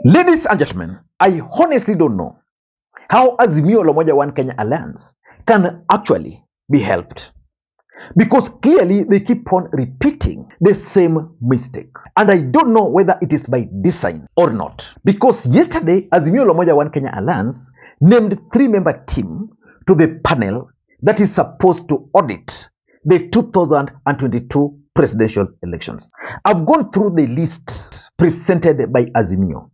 Ladies and gentlemen, I honestly don't know how Azimio Umoja One Kenya Alliance can actually be helped. Because clearly they keep on repeating the same mistake. And I don't know whether it is by design or not. Because yesterday, Azimio Umoja One Kenya Alliance named 3-member team to the panel that is supposed to audit the 2022 presidential elections. I've gone through the list presented by Azimio.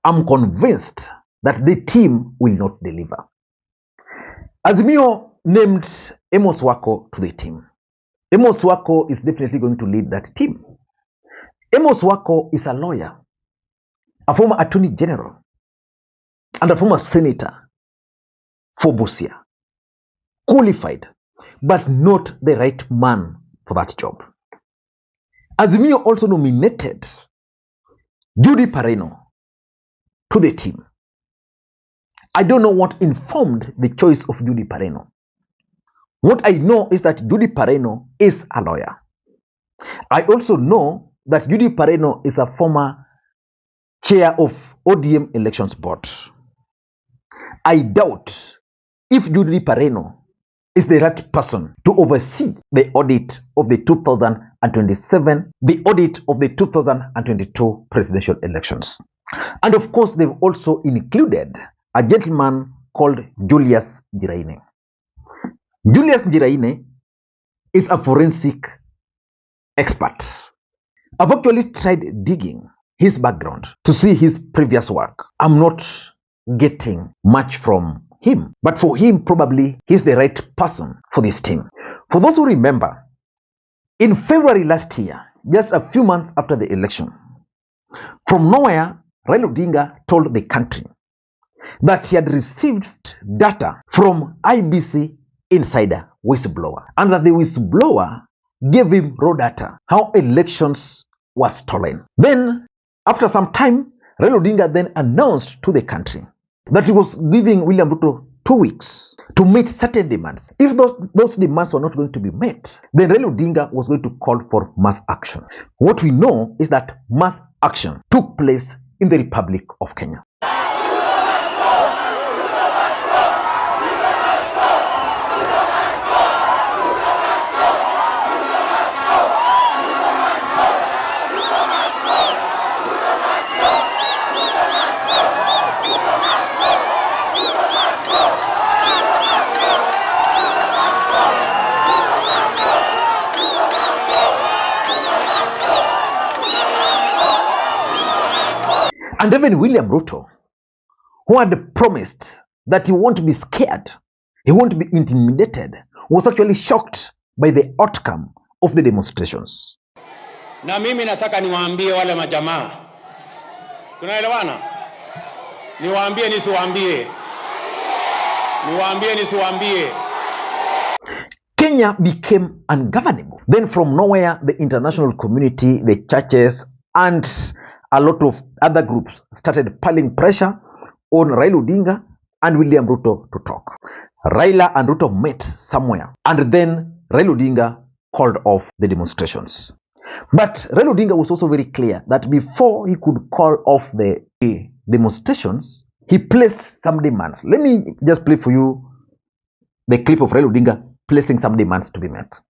I'm convinced that the team will not deliver. Azimio named Amos Wako to the team. Amos Wako is definitely going to lead that team. Amos Wako is a lawyer, a former Attorney General, and a former Senator for Busia. Qualified, but not the right man for that job. Azimio also nominated Judith Pareno to the team. I don't know what informed the choice of Judith Pareno. What I know is that Judith Pareno is a lawyer. I also know that Judith Pareno is a former chair of ODM Elections Board. I doubt if Judith Pareno is the right person to oversee the audit of the 2027, the audit of the 2022 presidential elections. And of course, they've also included a gentleman called Julius Njiraini. Julius Njiraini is a forensic expert. I've actually tried digging his background to see his previous work. I'm not getting much from him, but for him, probably he's the right person for this team. For those who remember, in February last year, just a few months after the election, from nowhere, Raila Odinga told the country that he had received data from IEBC insider whistleblower, and that the whistleblower gave him raw data how elections were stolen. Then, after some time, Raila Odinga then announced to the country that he was giving William Ruto 2 weeks to meet certain demands. If those demands were not going to be met, then Raila Odinga was going to call for mass action. What we know is that mass action took place in the Republic of Kenya. And even William Ruto, who had promised that he won't be scared, he won't be intimidated, was actually shocked by the outcome of the demonstrations. Na mimi nataka niwaambie wale majamaa, tunaelewana? Niwaambie nisiwaambie? Niwaambie nisiwaambie? Kenya became ungovernable. Then from nowhere, the international community, the churches, and a lot of other groups started piling pressure on Raila Odinga and William Ruto to talk. Raila and Ruto met somewhere, and then Raila Odinga called off the demonstrations. But Raila Odinga was also very clear that before he could call off the demonstrations, he placed some demands. Let me just play for you the clip of Raila Odinga placing some demands to be met.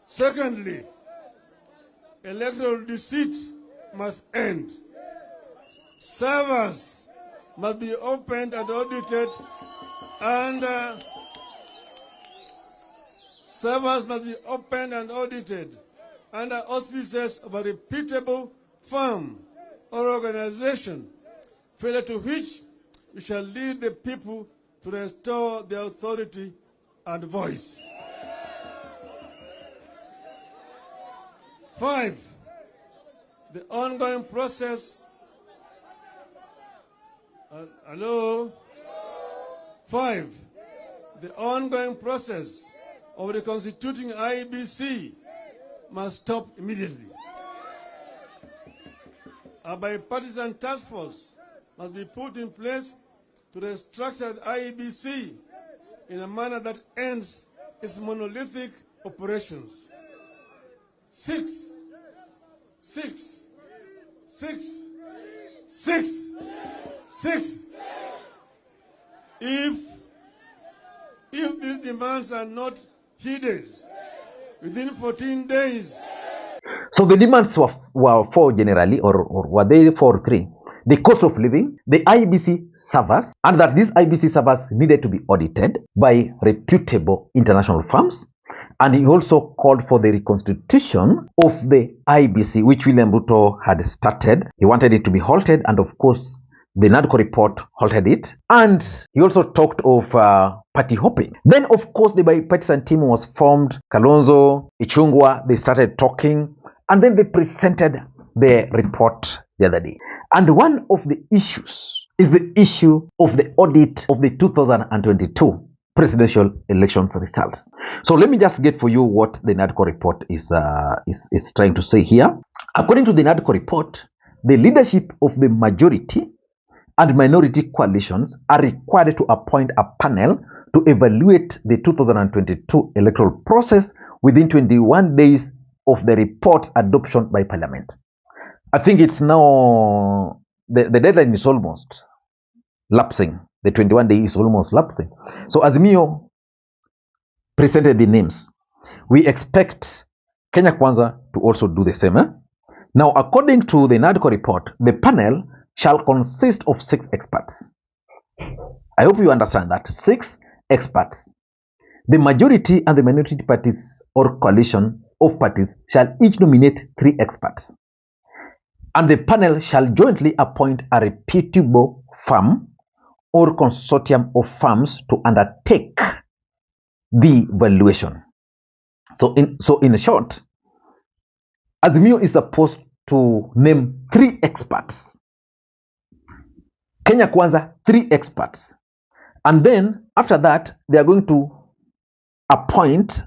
Secondly, electoral deceit must end. Servers must be opened and audited, and servers must be opened and audited under auspices of a reputable firm or organization, failure to which we shall lead the people to restore their authority and voice. 5, the ongoing process. Hello? 5, the ongoing process of reconstituting IEBC must stop immediately. A bipartisan task force must be put in place to restructure the IEBC in a manner that ends its monolithic operations. 6, Six. Six. Six. Six. If these demands are not heeded within 14 days. So the demands were four generally, or were they four or three? The cost of living, the IEBC servers, and that these IEBC servers needed to be audited by reputable international firms. And he also called for the reconstitution of the IEBC, which William Ruto had started. He wanted it to be halted, and of course, the NADCO report halted it. And he also talked of party hopping. Then, of course, the bipartisan team was formed. Kalonzo, Ichung'wah, they started talking, and then they presented the report the other day. And one of the issues is the issue of the audit of the 2022 presidential elections results. So let me just get for you what the NADCO report is trying to say here. According to the NADCO report, the leadership of the majority and minority coalitions are required to appoint a panel to evaluate the 2022 electoral process within 21 days of the report's adoption by Parliament. I think it's now, the deadline is almost lapsing. The 21 days is almost lapsing. So Azimio presented the names. We expect Kenya Kwanza to also do the same. Now, according to the NADCO report, the panel shall consist of 6 experts. I hope you understand that. 6 experts. The majority and the minority parties or coalition of parties shall each nominate 3 experts. And the panel shall jointly appoint a reputable firm or consortium of firms to undertake the valuation. So in short, Azimio is supposed to name 3 experts. Kenya Kwanza, 3 experts. And then after that, they are going to appoint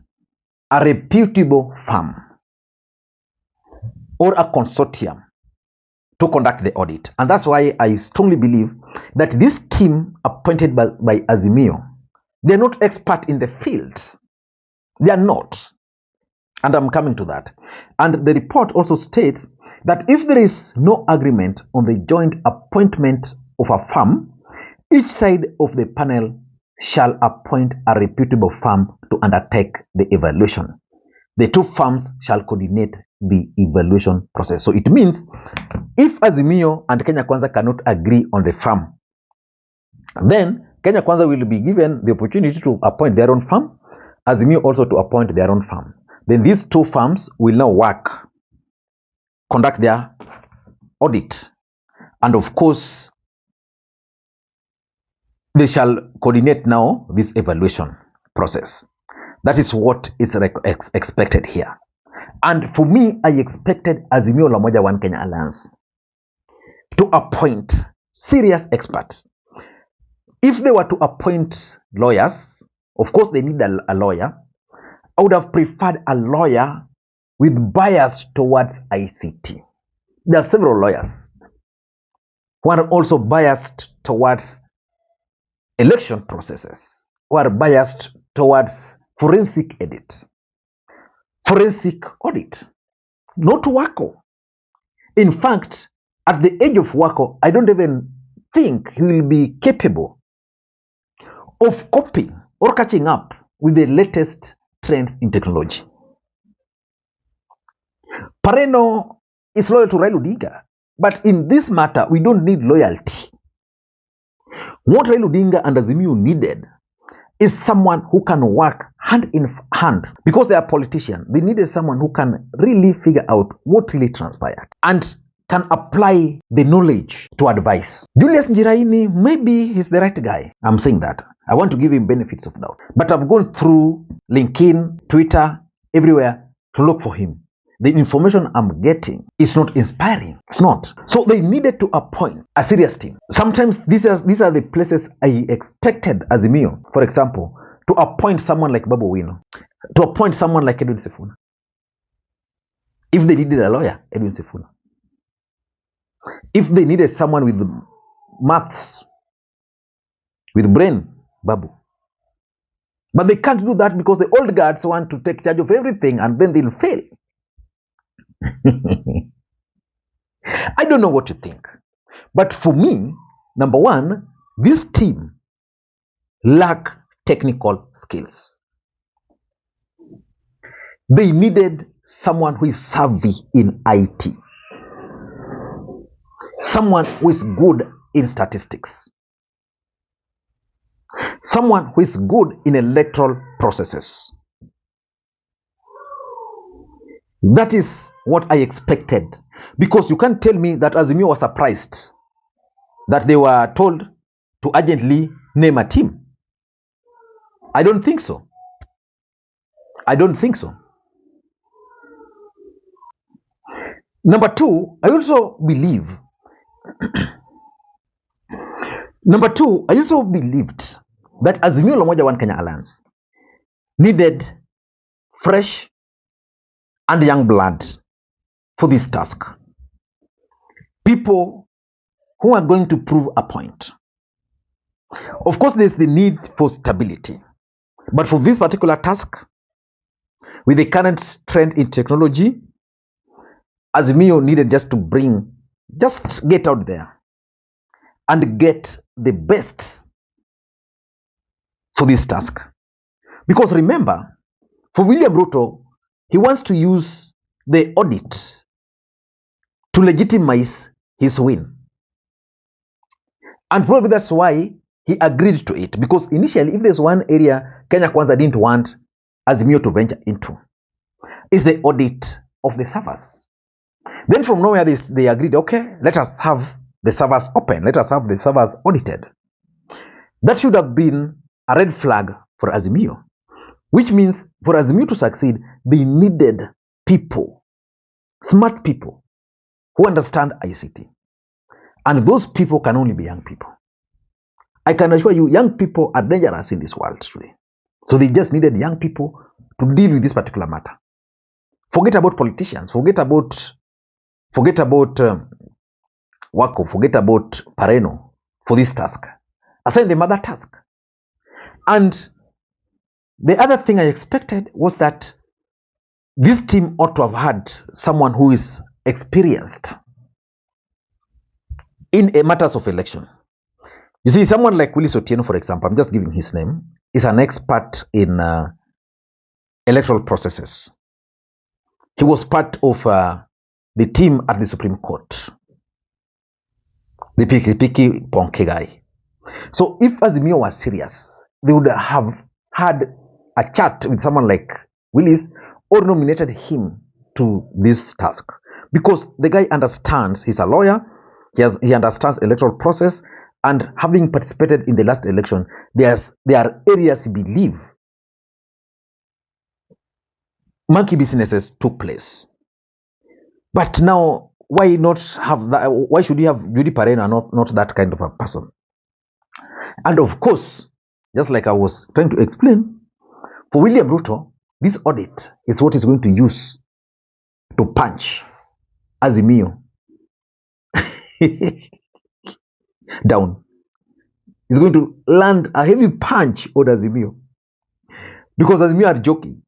a reputable firm or a consortium to conduct the audit. And that's why I strongly believe that this team appointed by Azimio, they're not expert in the fields. They are not. And I'm coming to that. And the report also states that if there is no agreement on the joint appointment of a firm, each side of the panel shall appoint a reputable firm to undertake the evaluation. The 2 firms shall coordinate the evaluation process. So it means if Azimio and Kenya Kwanza cannot agree on the firm, then Kenya Kwanza will be given the opportunity to appoint their own firm, Azimio also to appoint their own firm. Then these 2 firms will now work, conduct their audit, and of course, they shall coordinate now this evaluation process. That is what is expected here. And for me, I expected Azimio la Umoja One Kenya Alliance to appoint serious experts. If they were to appoint lawyers, of course they need a lawyer. I would have preferred a lawyer with bias towards ICT. There are several lawyers who are also biased towards election processes, who are biased towards forensic audit, not Wako. In fact, at the age of Wako, I don't even think he will be capable of copying or catching up with the latest trends in technology. Pareno is loyal to Raila Odinga, but in this matter, we don't need loyalty. What Raila Odinga and Azimio needed is someone who can work hand in hand, because they are politicians. They needed someone who can really figure out what really transpired and can apply the knowledge to advice. Julius Njiraini, maybe he's the right guy. I'm saying that. I want to give him benefits of doubt. But I've gone through LinkedIn, Twitter, everywhere to look for him. The information I'm getting is not inspiring. It's not. So they needed to appoint a serious team. Sometimes these are the places I expected Azimio, for example, to appoint someone like Babu Wino, to appoint someone like Edwin Sifuna. If they needed a lawyer, Edwin Sifuna. If they needed someone with maths, with brain, Babu. But they can't do that because the old guards want to take charge of everything and then they'll fail. I don't know what you think. But for me, number one, this team lack technical skills. They needed someone who is savvy in IT, someone who is good in statistics, someone who is good in electoral processes. That is what I expected, because you can't tell me that Azimio was surprised that they were told to urgently name a team. I don't think so. I don't think so. Number two, I also believed that Azimio Umoja One Kenya Alliance needed fresh and young blood for this task. People who are going to prove a point. Of course, there's the need for stability. But for this particular task, with the current trend in technology, Azimio needed just get out there and get the best for this task. Because remember, for William Ruto, he wants to use the audit to legitimize his win. And probably that's why he agreed to it. Because initially, if there's one area Kenya Kwanza didn't want Azimio to venture into, is the audit of the servers. Then from nowhere, they agreed, okay, let us have the servers open. Let us have the servers audited. That should have been a red flag for Azimio, which means for Azimio to succeed, they needed people, smart people, who understand ICT. And those people can only be young people. I can assure you, young people are dangerous in this world today. So they just needed young people to deal with this particular matter. Forget about politicians. Forget about Wako. Forget about Pareno for this task. Assign them other task. And the other thing I expected was that this team ought to have had someone who is experienced in matters of election. You see, someone like Julius Otieno, for example, I'm just giving his name, is an expert in electoral processes. He was part of the team at the Supreme Court, the Piki Ponke guy. So if Azimio was serious, they would have had a chat with someone like Willis or nominated him to this task, because the guy understands, he's a lawyer, he understands electoral process, and having participated in the last election, there are areas he believes monkey businesses took place. But now, why not have that? Why should you have Judith Pareno, not that kind of a person? And of course, just like I was trying to explain, for William Ruto, this audit is what he's going to use to punch Azimio down. He's going to land a heavy punch on Azimio, because Azimio are joking.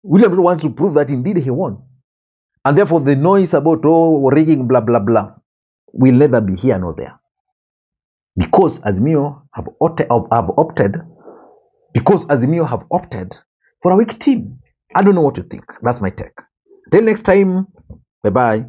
William Ruto wants to prove that indeed he won. And therefore, the noise about rigging, blah, blah, blah, will neither be here nor there. Because Azimio have opted for a weak team. I don't know what you think. That's my take. Till next time, bye-bye.